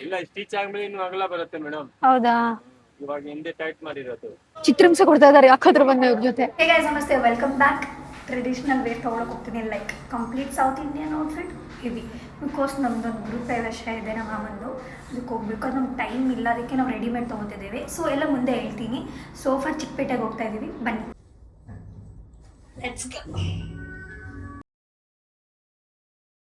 ಇಲ್ಲ ಸ್ಟಿಚ್ ಆದ್ಮೇಲೆ ಇನ್ನು ಅಗಲ ಬರುತ್ತೆ ಮೇಡಮ್. ಹೌದಾ? ಇವಾಗ ಹಿಂದೆ ಟೈಟ್ ಮಾಡಿರೋದು. ಚಿತ್ರಹಿಂಸೆ ಕೊಡ್ತಾ ಇದಾರೆ ಯಾಕಾದ್ರೂ ಬಂದ ಇವ್ರ ಜೊತೆ. ಹೇ ಗೈಸ್, ನಮಸ್ತೆ, ವೆಲ್ಕಮ್ ಬ್ಯಾಕ್. ಟ್ರೆಡಿಷನಲ್ ವೇರ್ ತೊಗೊಳಕ್ಕೆ ಹೋಗ್ತೀನಿ, like complete south Indian outfit heavy. Because ನಮ್ದೊಂದು ಗೃಹ ಪ್ರವೇಶ ಇದೆ ನಮ್ಮ ಮಾಮಂದು, ಅದಕ್ಕೆ ಹೋಗ್ಬೇಕು. ಅದು ನಮ್ಗೆ ಟೈಮ್ ಇಲ್ಲ, ಅದಕ್ಕೆ ನಾವು ರೆಡಿಮೇಡ್ ತೊಗೋತಿದ್ದೇವೆ. ಸೊ ಎಲ್ಲ ಮುಂದೆ ಹೇಳ್ತೀನಿ. ಸೋಫಾ ಚಿಕ್ಕಪೇಟೆಗೆ ಹೋಗ್ತಾ ಇದ್ದೀವಿ, ಬನ್ನಿ. Let's go.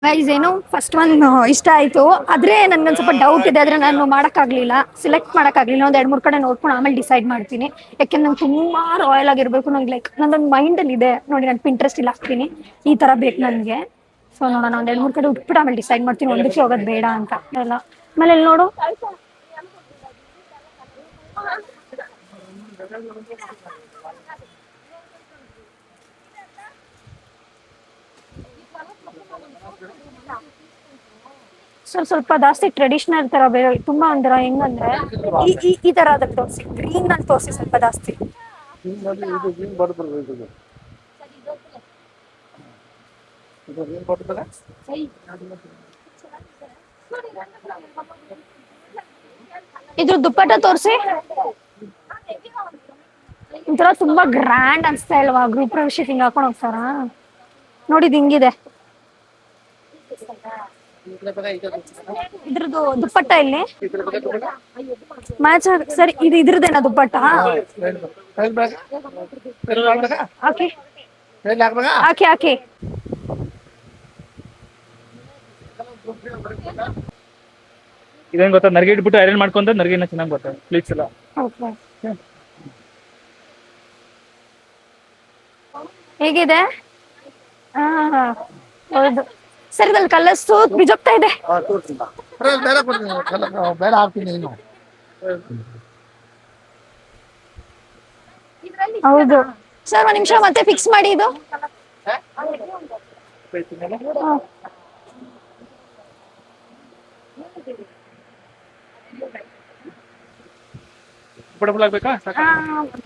ಗೈಸ್, ಏನು ಫಸ್ಟ್ ಒನ್ ಇಷ್ಟ ಆಯಿತು, ಆದರೆ ನನಗೊಂದು ಸ್ವಲ್ಪ ಡೌಟ್ ಇದೆ. ಆದರೆ ನಾನು ಮಾಡೋಕ್ಕಾಗಲಿಲ್ಲ, ಸೆಲೆಕ್ಟ್ ಮಾಡೋಕ್ಕಾಗಲಿಲ್ಲ. ಒಂದು 2-3 ಕಡೆ ನೋಡ್ಕೊಂಡು ಆಮೇಲೆ ಡಿಸೈಡ್ ಮಾಡ್ತೀನಿ. ಯಾಕೆಂದ್ರೆ ನಂಗೆ ತುಂಬ ರಾಯಲ್ ಆಗಿರಬೇಕು. ನಂಗೆ ಲೈಕ್ ನನ್ನೊಂದು ಮೈಂಡಲ್ಲಿ ಇದೆ ನೋಡಿ, ನಾನು ಪಿಂಟ್ರೆಸ್ಟಲ್ಲಿ ಹಾಕ್ತೀನಿ ಈ ಥರ ಬೇಕು ನನಗೆ. ಸೊ ನೋಡೋಣ, ಒಂದು 2-3 ಕಡೆ ಉಟ್ಬಿಟ್ಟು ಆಮೇಲೆ ಡಿಸೈಡ್ ಮಾಡ್ತೀನಿ ಒಂದಕ್ಕೆ ಹೋಗೋದು ಬೇಡ ಅಂತ ಎಲ್ಲ. ಆಮೇಲೆ ಇಲ್ಲಿ ನೋಡು, ಸ್ವಲ್ಪ ಜಾಸ್ತಿ ಟ್ರೆಡಿಷನಲ್ ತರ ಬೇರೆ, ತುಂಬಾ ಒಂಥರ ಹೆಂಗಂದ್ರೆ ಈ ತರ ಅದಕ್ಕೆ ತೋರಿಸಿ, ಗ್ರೀನ್ ಅಲ್ಲಿ ತೋರಿಸಿ ಸ್ವಲ್ಪ ಜಾಸ್ತಿ. ಇದ್ರ ದುಪ್ಪಟ್ಟ ತೋರಿಸಿ. ಒಂಥರ ತುಂಬಾ ಗ್ರ್ಯಾಂಡ್ ಅನ್ಸ್ತಾ ಇಲ್ವಾ? ಗ್ರೂಪ್ ಪ್ರವೇಶಕ್ಕೆ ಹಿಂಗ್ ಹಾಕೊಂಡು ಹೋಗ್ತಾರ ನೋಡಿದ್ ಹಿಂಗಿದೆ. ಇದ್ರದ್ದು ದುಪ್ಪಟ್ಟ ಇಲ್ಲಿ ಮ್ಯಾಚ್ ಸರಿ. ಇದು ಇದ್ರದ್ದೇನಾ ದುಪ್ಪಟ್ಟ? ಹಾಕಿ ಹಾಕಿ ಹಾಕಿ. ಇದೇನ್ ಗೊತ್ತಾ, ನರ್ಗೆ ಇಟ್ಬಿಟ್ಟು ಐರನ್ ಮಾಡ್ಕೊಂತ ನರ್ಗಿನ ಚೆನ್ನಾಗಿ ಬರ್ತದೆ ಪ್ಲೀಟ್ಸ್ ಎಲ್ಲ. ಹೇಗಿದೆ? ಹಾ ಹೌದು ಸರ್, ಇದ್ರಲ್ಲಿ ಕಲರ್ಸ್ ಬಿಜೋಗ್ತಾ ಇದೆ. ಹೌದು ಸರ್, ಒಂದ್ ನಿಮಿಷ ಮತ್ತೆ ಫಿಕ್ಸ್ ಮಾಡಿ. ಇದು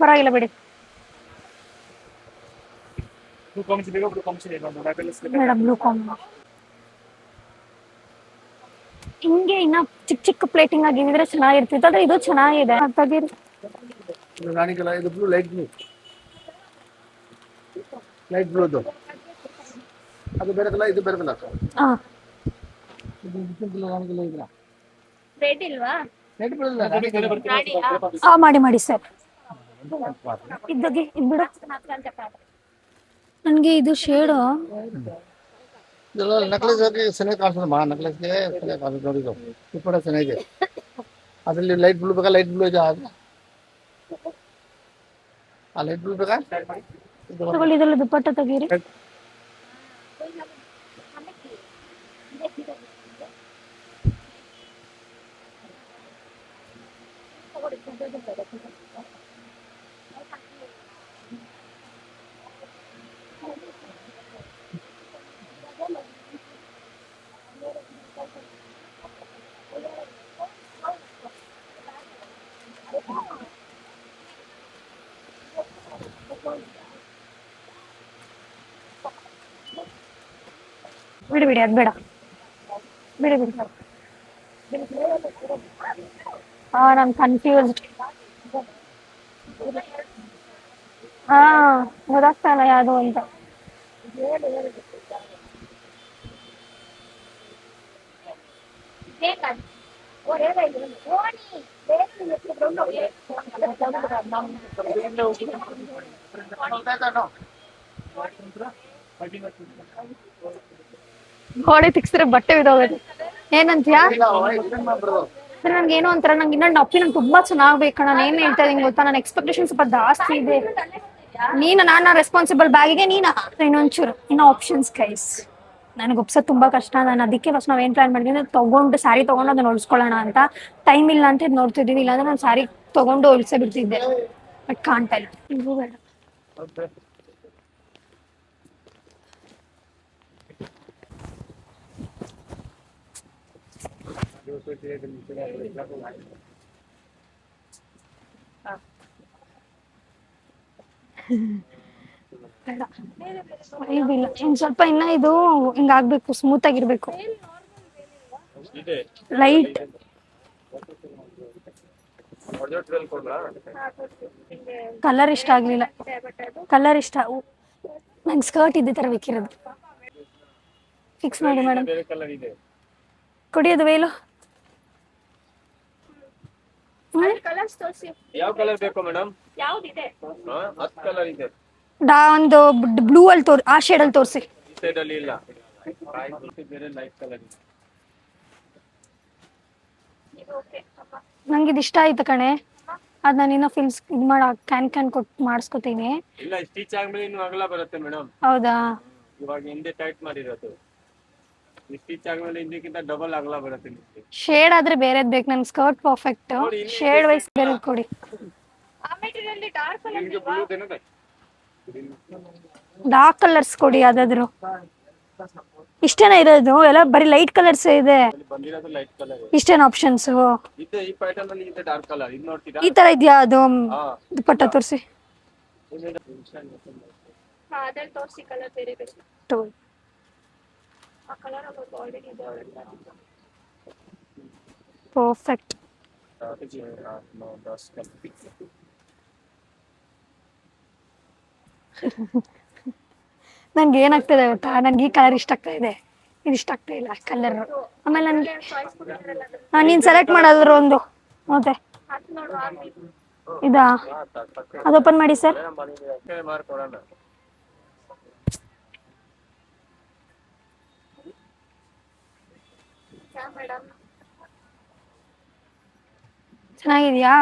ಪರವಾಗಿಲ್ಲ ಬಿಡಿ ಮೇಡಮ್. ಬ್ಲೂ ಕಾಂಬ್ ಹಿಂಗೆ ಇನ್ನ ಚಿಕ್ಕ ಚಿಕ್ಕ ಪ್ಲೇಟಿಂಗ್ ಆಗಿದ್ರೆ ಚೆನ್ನಾಗಿರ್ತಿತ್ತು, ಆದ್ರೆ ಇದು ಚೆನ್ನಾಗಿದೆ. ತೆಗೀರಿ. ಲೈಟ್ ಬ್ಲೂ ಅದು ಬೇರೆ ಕಲರ್, ಇದು ಬೇರೆ ಕಲರ್. ರೆಡ್ ಇಲ್ವಾ? ಮಾಡಿ ಮಾಡಿ ಸರ್. ಇದ್ದೋಗಿ ಇದ್ಬಿಡು. ನನಗೆ ಇದು ಶೇಡು ನಕ್ಲೆಸ್ ಚೆನ್ನಾಗಿ ಕಾಣಿಸ್ತದೆ ಮಾ. ನಕ್ಲೆಸ್ಗೆ ಚೆನ್ನಾಗಿ ಕಾಣಿಸ್ತದೆ ನೋಡಿ, ಇದು ಕೂಡ ಚೆನ್ನಾಗಿದೆ. ಅದರಲ್ಲಿ ಲೈಟ್ ಬ್ಲೂ ಬೇಕಾ? ಲೈಟ್ ಬ್ಲೂ ಇದೆ. ಆ ಲೈಟ್ ಬ್ಲೂ ಬೇಕಾ? ತಗೊಳ್ಳಿ, ಇದರಲ್ಲಿ ದುಪ್ಪಟ್ಟ ತೆಗೀರಿ. ಬಿಡಿ ಬಿಡಿ, ಅದು ಬೇಡ, ಬಿಡಿ ಬಿಡಿ. ನಾನು ಕನ್ಫ್ಯೂಸ್ಡ್. ಗೊತ್ತಾಗ್ತಾ ಇಲ್ಲ ಯಾವುದು ಅಂತ. ಗೋಡೆ ತಿಕ್ಸಿದ್ರೆ ಬಟ್ಟೆ ಬಿದ್ದೋಗುತ್ತೆ. ಏನಂತೀಯಾ? ನನ್ಗೆ ಏನೋ ಒಂಥರ, ನಂಗೆ ಇನ್ನೊಂದು ಅಪ್ಪಿ ನಂಗೆ ತುಂಬಾ ಚೆನ್ನಾಗ್ ಬೇಕಣ್ಣ. ನಾನು ಏನ್ ಹೇಳ್ತಾ ಇದೀನಿ ಗೊತ್ತಾ, ನನ್ನ ಎಕ್ಸ್ಪೆಕ್ಟೇಷನ್ ಸ್ವಲ್ಪ ಜಾಸ್ತಿ ಇದೆ. ನಾನು ರೆಸ್ಪಾನ್ಸಿಬಲ್ ಬ್ಯಾಗಿಗೆ ನೀನಾ? ಇನ್ನೊಂಚೂರು ಇನ್ನೂ ಆಪ್ಷನ್ಸ್ ಗೈಸ್. ನನಗೆ ಒಪ್ಸೋದು ತುಂಬಾ ಕಷ್ಟ. ನಾನು ಅದಕ್ಕೆ ಫಸ್ಟ್ ನಾವು ಏನು ಪ್ಲಾನ್ ಮಾಡಿದ್ವಿ ಅಂದ್ರೆ ಸ್ಯಾರಿ ತಗೊಂಡು ಅದನ್ನ ಹೊಲ್ಸ್ಕೊಳ್ಳೋಣ ಅಂತ. ಟೈಮ್ ಇಲ್ಲ ಅಂತ ಇದು ನೋಡ್ತಿದ್ದೀವಿ. ಇಲ್ಲಾಂದ್ರೆ ನಾನು ಸ್ಯಾರಿ ತಗೊಂಡು ಹೊಲ್ಸೇ ಬಿಡ್ತಿದ್ದೆ. ಬಟ್ ಕಾಣ್ತಾ ಇಲ್ಲ. ಇದು ಬೇಡ. ಬೇಡ ಇಲ್ಲ ಇನ್ನು ಸ್ವಲ್ಪ ಇನ್ನ ಇದು ಹಿಂಗಾಗ್ಬೇಕು, ಸ್ಮೂತ್ ಆಗಿರ್ಬೇಕು. ಲೈಟ್ ಕಲರ್ ಇಷ್ಟ ಆಗ್ಲಿಲ್ಲ. ಕಲರ್ ಇಷ್ಟ, ನಂಗೆ ಸ್ಕರ್ಟ್ ಇದ್ದೇ ತರ ಬೇಕಿರೋದು. ಫಿಕ್ಸ್ ಮಾಡಿ ಮೇಡಮ್. ಕೊಡಿಯೋದು ವೇಲು. ಯಾವ ಕಲರ್ ಬೇಕು ಮೇಡಮ್? ಯಾವ್ದಿದೆ? 10 ಕಲರ್ ಇದೆ. ಒಂದು ಬ್ಲೂ ಅಲ್ಲಿ ಆ ಶೇಡ್ ಅಲ್ಲಿ ತೋರಿಸಿ. ಈ ಸೈಡ್ ಅಲ್ಲಿ ಇಲ್ಲ, ಬೇರೆ ಲೈಟ್ ಕಲರ್ ಇದೆ. ನಂಗೆ ಇದು ಇಷ್ಟ ಆಯ್ತು ಕಣೆ, ಅದ್ ನಾನು ಇನ್ನೂ ಫಿಲ್ಸ್ ಇದು ಮಾಡ ಕ್ಯಾನ್ ಕೊಟ್ಟು ಮಾಡಿಸ್ಕೊತೀನಿ. ಇಲ್ಲ, ಸ್ಟಿಚ್ ಆದ್ಮೇಲೆ ಇನ್ನು ಅಗಲ ಬರುತ್ತೆ ಮೇಡಮ್. ಹೌದಾ? ಇವಾಗ ಹಿಂದೆ ಟೈಟ್ ಮಾಡಿರೋದು, ಸ್ಟಿಚ್ ಆದ್ಮೇಲೆ ಹಿಂದಕ್ಕಿಂತ ಡಬಲ್ ಅಗಲ ಬರುತ್ತೆ. ಶೇಡ್ ಆದ್ರೆ ಬೇರೆದ್ ಬೇಕು, ನನ್ ಸ್ಕರ್ಟ್ ಪರ್ಫೆಕ್ಟ್. ಶೇಡ್ ವೈಸ್ ಬೇರೆ ಕೊಡಿ. ಡಾರ್ಕ್ ಕಲರ್ಸ್ ಕೊಡಿ ಯಾವ್ದಾದ್ರು. ಇಷ್ಟೇನ ಇರೋದು? ಎಲ್ಲ ಬರೀ ಲೈಟ್ ಕಲರ್ಸ್ ಇದೆ. ಬಂದಿರೋದು ಲೈಟ್ ಕಲರ್. ಇಷ್ಟೇನ ಆಪ್ಷನ್ಸ್? ಇದೆ ಈ ಪ್ಯಾಟರ್ನ್ ಅಲ್ಲಿ ಇದೆ ಡಾರ್ಕ್ ಕಲರ್. ಇದು ನೋಡ್ತೀರಾ? ಈ ತರ ಇದೆಯಾ? ಅದು ದುಪಟ್ಟ ತೋರಿಸಿ. ಅದ್ರಲ್ಲಿ ತೋರಿಸಿ ಕಲರ್ ಬೇರೆ ಬೇರೆ. ಆ ಕಲರ್ ಆಲ್ರೆಡಿ ಇದೆ ಅವಳ. ಪರ್ಫೆಕ್ಟ್. ನನ್ಗೆ ಏನಾಗ್ತದೆ ಗೊತ್ತಾ, ನನ್ಗೆ ಈ ಕಲರ್ ಇಷ್ಟ ಆಗ್ತಾ ಇದೆ, ಇದು ಇಷ್ಟ ಆಗ್ತಾ ಇಲ್ಲ ಕಲರ್. ಆಮೇಲೆ ನನ್ಗೆ ನೀನ್ ಸೆಲೆಕ್ಟ್ ಮಾಡೋದ್ರ ಒಂದು ಮತ್ತೆ ಇದಾ, ಅದು ಓಪನ್ ಮಾಡಿ ಸರ್. ಚೆನ್ನಾಗಿದ್ಯಾ?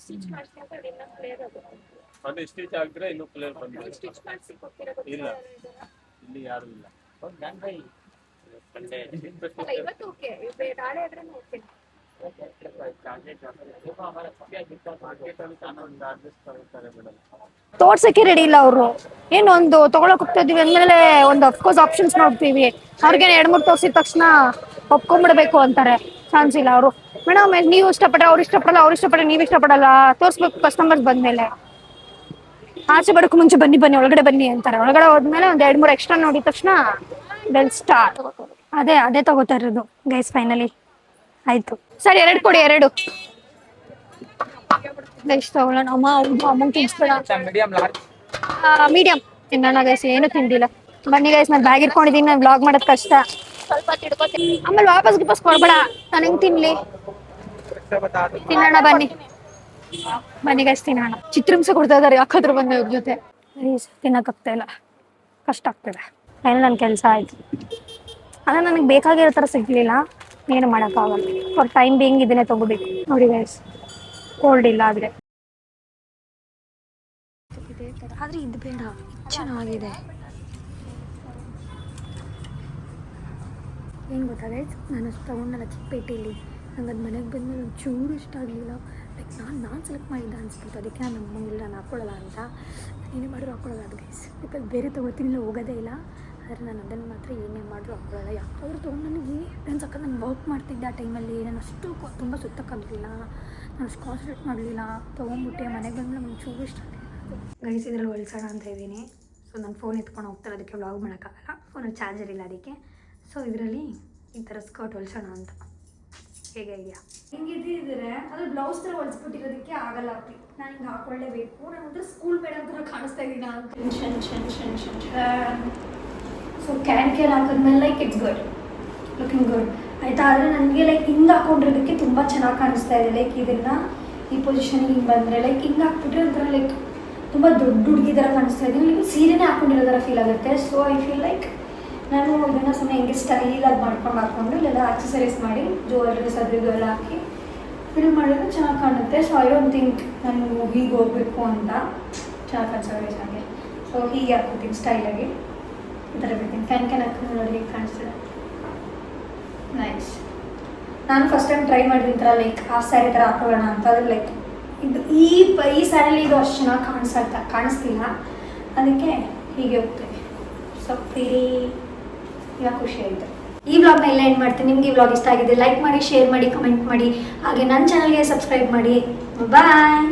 ಸ್ಟಿಚ್ ಮಾಡಿಸ್ಕೊಂಡ್ರೆ ಇನ್ನೂ ಕ್ಲಿಯರ್ ಅದು. ಅದೇ ಸ್ಟಿಚ್ ಆಗಿದ್ರೆ ಇನ್ನೂ ಕ್ಲಿಯರ್ ಬಂದಿದೆ. ಸ್ಟಿಚ್ ಮಾಡಿಸಿ ಕೊಟ್ಟಿರೋದು ಇಲ್ಲ, ಇಲ್ಲಿ ಯಾರು ಇಲ್ಲ. ಅಲ್ಲ, ಇವತ್ತು ಓಕೆ, ನಾಳೆ ಆದ್ರೆ ಓಕೆ. ತೋರ್ಸಕ್ಕೆ ರೆಡಿ ಇಲ್ಲ ಅವರು. ಏನೊಂದು ತಗೊಳಕ್ ಹೋಗ್ತಾ ಇದೀವಿ ಅಂದ್ಮೇಲೆ ಒಂದು ಅಫ್ಕೋರ್ಸ್ ಆಪ್ಷನ್ಸ್ ನೋಡ್ತೀವಿ. ಅವ್ರಿಗೇನು 2-3 ತೋರಿಸಿದ ತಕ್ಷಣ ಒಪ್ಕೊಂಡ್ಬಿಡ್ಬೇಕು ಅಂತಾರೆ. ಚಾನ್ಸ್ ಇಲ್ಲ ಅವರು. ಮೇಡಮ್ ನೀವು ಇಷ್ಟಪಟ್ರೆ ಅವ್ರು ಇಷ್ಟಪಡಲ್ಲ, ಅವ್ರು ಇಷ್ಟಪಟ್ರೆ ನೀವು ಇಷ್ಟಪಡಲ್ಲ. ತೋರಿಸ್ಬೇಕು ಕಸ್ಟಮರ್ಸ್ ಬಂದ್ಮೇಲೆ. ಆಚೆ ಬರೋಕ್ಕೂ ಮುಂಚೆ ಬನ್ನಿ ಬನ್ನಿ ಒಳಗಡೆ ಬನ್ನಿ ಅಂತಾರೆ. ಒಳಗಡೆ ಹೋದ್ಮೇಲೆ ಒಂದು 2-3 ಎಕ್ಸ್ಟ್ರಾ ನೋಡಿದ ತಕ್ಷಣ ವೆಲ್ ಸ್ಟಾರ್ಟ್. ಅದೇ ತಗೋತಾ ಇರೋದು ಗೈಸ್. ಫೈನಲಿ ಆಯ್ತು ಸರ್. 2 ಕೊಡಿ, 2 ಎಷ್ಟು ತಗೊಳ್ಳೋಣ? ಅಮ್ಮ ತಿನ್ಸ್ಬೇಡ. ಮೀಡಿಯಂ ತಿನ್ನೋಣ ಗೈಸ್. ಏನು ತಿಂದಿಲ್ಲ. ಬನ್ನಿ ಗೈಸ್, ನಾನು ಬ್ಯಾಗ್ ಇಟ್ಕೊಂಡಿದ್ದೀನಿ. ನಾನು ವ್ಲಾಗ್ ಮಾಡೋದು ಕಷ್ಟ. ಸ್ವಲ್ಪ ತಿಳ್ಕೊತೀನಿ. ಆಮೇಲೆ ವಾಪಸ್ ಕೊಡ್ಬೇಡ. ನಾನು ಹೆಂಗ್ ತಿನ್ಲಿ? ತಿನ್ನೋಣ ಬನ್ನಿ. ಬನ್ನಿ ಗೈಸ್ ತಿನ್ನೋಣ. ಚಿತ್ರಾಂಶ ಕೊಡ್ತಾ ಇದಾರೆ, ಯಾಕಾದ್ರೂ ಬಂದು ಇವ್ರ ಜೊತೆ. ತಿನ್ನಕ್ಕಾಗ್ತಾ ಇಲ್ಲ, ಕಷ್ಟ ಆಗ್ತದೆ. ನನ್ನ ಕೆಲಸ ಆಯ್ತು. ಅಲ್ಲ, ನನಗೆ ಬೇಕಾಗಿರೋ ಥರ ಸಿಗ್ಲಿಲ್ಲ, ಏನು ಮಾಡೋಕ್ಕಾಗಲ್ಲ. ಫಾರ್ ಟೈಮ್ ಬೀಯಿಂಗ್ ಇದನ್ನೇ ತಗೋಬೇಕು. ನೋಡಿ ಗೈಸ್, ಕೋಲ್ಡ್ ಇಲ್ಲ ಆದರೆ. ಆದರೆ ಇದು ಬೇಡ, ಚೆನ್ನಾಗಿದೆ. ಏನು ಗೊತ್ತಾ ಗೈಸ್, ನಾನು ಅಷ್ಟು ತೊಗೊಂಡಲ್ಲ ಚಿಕ್ಕಪೇಟೆಯಲ್ಲಿ. ನಂಗೆ ಅದು ಮನೆಗೆ ಬಂದಮೇಲೆ ಒಂದು ಚೂರು ಇಷ್ಟ ಆಗಲಿಲ್ಲ. ಲೈಕ್ ನಾನು ಸೆಲೆಕ್ಟ್ ಮಾಡಿದ್ದೆ ಅನಿಸ್ಬಿಟ್ಟು. ಅದಕ್ಕೆ ನಾನು ನಮ್ಮಂಗಿಲ್ಲ, ನಾನು ಹಾಕ್ಕೊಳ್ಳಲ್ಲ ಅಂತ. ಏನೇ ಮಾಡಿದ್ರು ಹಾಕ್ಕೊಳ್ಳೋದು ಅದು ಗೈಸ್. ಬಿಕಾಸ್ ಬೇರೆ ತೊಗೋತೀನಿ, ಹೋಗೋದೇ ಇಲ್ಲ. ಆದರೆ ನಾನು ಅದನ್ನು ಮಾತ್ರ ಏನೇ ಮಾಡಿದ್ರು ಹಾಕ್ಕೊಳ್ಳಲ್ಲ. ಯಾಕಾದ್ರೂ ತೊಗೊಂಡು ನಾನು ಸಕ್ಕತ್ ನಾನು ವರ್ಕ್ ಮಾಡ್ತಿದ್ದೆ ಆ ಟೈಮಲ್ಲಿ. ನಾನು ಅಷ್ಟು ತುಂಬ ಸುತ್ತಕ್ಕಾಗಲಿಲ್ಲ, ನಾನು ಅಷ್ಟು ಕಾನ್ಸಂಟ್ರೇಟ್ ಮಾಡಲಿಲ್ಲ. ತೊಗೊಂಡ್ಬಿಟ್ಟೆ ಮನೆಗೆ ಬಂದಮೇಲೆ ಒಂಚೂರು ಇಷ್ಟ ಆಗಲಿಲ್ಲ ಅದು ಗೈಸ್. ಇದರಲ್ಲಿ ಹೊಲ್ಸೋಣ ಅಂತ ಇದ್ದೀನಿ. ಸೊ ನಾನು ಫೋನ್ ಎತ್ಕೊಂಡು ಹೋಗ್ತಾರೆ, ಅದಕ್ಕೆ ವ್ಲಾಗ್ ಮಾಡೋಕ್ಕಾಗಲ್ಲ. ಫೋನಲ್ಲಿ ಚಾರ್ಜರ್ ಇಲ್ಲ ಅದಕ್ಕೆ. ಸೊ ಇದರಲ್ಲಿ ಈ ಥರ ಸ್ಕರ್ಟ್ ಹೊಲ್ಸೋಣ ಅಂತ. ಹೇಗೆ ಇದೆಯಾ? ಹಿಂಗಿದ್ದಿದ್ರೆ ಅದು ಬ್ಲೌಸ್ ಥರ ಹೊಲ್ಸ್ಬಿಟ್ಟಿರೋದಕ್ಕೆ ಆಗಲ್ಲ. ನಾನು ಹಿಂಗೆ ಹಾಕ್ಕೊಳ್ಳೇಬೇಕು. ನಾನು ಒಂಥರ ಸ್ಕೂಲ್ ಮೇಡಮ್ ಥರ ಕಾಣಿಸ್ತಾ ಇದ್ದೀನ ಅಂತ. ಸೊ ಕ್ಯಾನ್ ಹಾಕಿದ್ಮೇಲೆ like it's good, looking good ಆಯಿತಾ. ಆದರೆ ನನಗೆ ಲೈಕ್ ಹಿಂಗೆ ಹಾಕೊಂಡಿರೋದಕ್ಕೆ ತುಂಬ ಚೆನ್ನಾಗಿ ಕಾಣಿಸ್ತಾ ಇದೆ. ಲೈಕ್ ಇದನ್ನು ಈ ಪೊಸಿಷನ್ಗೆ ಹಿಂಗೆ ಬಂದರೆ ಲೈಕ್ ಹಿಂಗೆ ಹಾಕ್ಬಿಟ್ರೆ ಒಂಥರ ಲೈಕ್ ತುಂಬ ದೊಡ್ಡ ಹುಡುಗಿ ಥರ ಕಾಣಿಸ್ತಾ ಇದ್ದೀನಿ. ಲೈಕ್ ಸೀರೆನೇ ಹಾಕ್ಕೊಂಡಿರೋ ಥರ ಫೀಲ್ ಆಗುತ್ತೆ. ಸೊ ಐ ಫೀಲ್ ಲೈಕ್ ನಾನು ಇದನ್ನು ಸುಮ್ಮನೆ ಹಿಂಗೆ ಸ್ಟೈಲಾಗಿ ಹಾಕ್ಕೊಂಡು ಇಲ್ಲೆಲ್ಲ ಆಕ್ಸಸರೀಸ್ ಮಾಡಿ ಜ್ಯುವೆಲ್ರೀಸ್ ಅದು ಇದು ಎಲ್ಲ ಹಾಕಿ ಫಿಲ್ ಮಾಡಿದ್ರೆ ಚೆನ್ನಾಗಿ ಕಾಣುತ್ತೆ. ಸೊ ಐ ಡೋಂಟ್ ಥಿಂಕ್ ನಾನು ಹೀಗೆ ಹೋಗಬೇಕು ಅಂತ. ಚೆನ್ನಾಗಿ ಕಾಣಿಸೋದು ಹಾಗೆ. ಸೊ ಹೀಗೆ ಹಾಕ್ಕೊತೀನಿ ಸ್ಟೈಲಾಗಿ, ಈ ಥರ ಬಿಡ್ತೀನಿ. ಕ್ಯಾನ್ ಹಾಕೊಂಡು ನೋಡಿ ಹೇಗೆ ಕಾಣಿಸ್ತಿದೆ. ನೈಸ್. ನಾನು ಫಸ್ಟ್ ಟೈಮ್ ಟ್ರೈ ಮಾಡಿದ ಥರ ಲೈಕ್ ಆ ಸ್ಯಾರಿ ಥರ ಹಾಕೊಳ್ಳೋಣ ಅಂತ. ಅದು ಲೈಕ್ ಇದು ಈ ಸ್ಯಾರಿಲಿ ಇದು ಅಷ್ಟು ಚೆನ್ನಾಗಿ ಕಾಣಿಸ್ತಿಲ್ಲ, ಅದಕ್ಕೆ ಹೀಗೆ ಹೋಗ್ತೀನಿ. ಸೊ ಪ್ರೀ ಇವಾಗ ಖುಷಿ ಆಯಿತು. ಈ ವ್ಲಾಗ್ನ ಎಲ್ಲ ಎಂಡ್ ಮಾಡ್ತೀನಿ. ನಿಮ್ಗೆ ಈ ವ್ಲಾಗ್ ಇಷ್ಟ ಆಗಿದೆ ಲೈಕ್ ಮಾಡಿ, ಶೇರ್ ಮಾಡಿ, ಕಮೆಂಟ್ ಮಾಡಿ, ಹಾಗೆ ನನ್ನ ಚಾನಲ್ಗೆ ಸಬ್ಸ್ಕ್ರೈಬ್ ಮಾಡಿ. ಬಾಯ್.